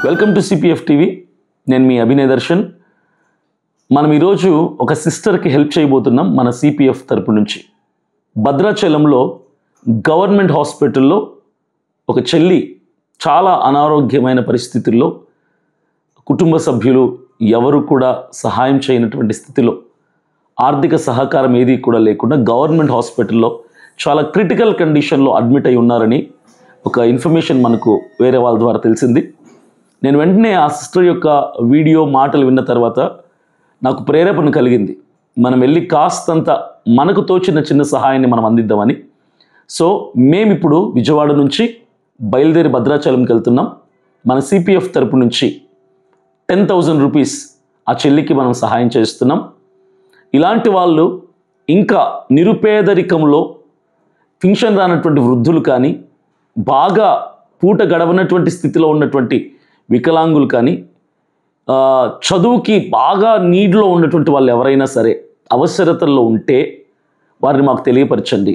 Welcome to CPF TV. నేను మీ అభినయ్ దర్శన్. మనం ఈరోజు ఒక సిస్టర్కి హెల్ప్ చేయబోతున్నాం మన సిపిఎఫ్ తరపు నుంచి. భద్రాచలంలో గవర్నమెంట్ హాస్పిటల్లో ఒక చెల్లి చాలా అనారోగ్యమైన పరిస్థితుల్లో కుటుంబ సభ్యులు ఎవరు కూడా సహాయం చేయనటువంటి స్థితిలో ఆర్థిక సహకారం ఏది కూడా లేకుండా గవర్నమెంట్ హాస్పిటల్లో చాలా క్రిటికల్ కండిషన్లో అడ్మిట్ అయి ఉన్నారని ఒక ఇన్ఫర్మేషన్ మనకు వేరే వాళ్ళ ద్వారా తెలిసింది. నేను వెంటనే ఆ సిస్టర్ యొక్క వీడియో మాటలు విన్న తర్వాత నాకు ప్రేరేపణ కలిగింది. మనం వెళ్ళి కాస్తంత మనకు తోచిన చిన్న సహాయాన్ని మనం అందిద్దామని. సో మేమిప్పుడు విజయవాడ నుంచి బయలుదేరి భద్రాచలంకి వెళ్తున్నాం. మన సిపిఎఫ్ తరపు నుంచి 10,000 రూపీస్ ఆ చెల్లికి మనం సహాయం చేస్తున్నాం. ఇలాంటి వాళ్ళు ఇంకా నిరుపేదరికంలో పింఛన్ రానటువంటి వృద్ధులు కానీ, బాగా పూట గడవనటువంటి స్థితిలో ఉన్నటువంటి వికలాంగులు కానీ, చదువుకి బాగా నీడ్లో ఉన్నటువంటి వాళ్ళు ఎవరైనా సరే అవసరతల్లో ఉంటే వారిని మాకు తెలియపరచండి.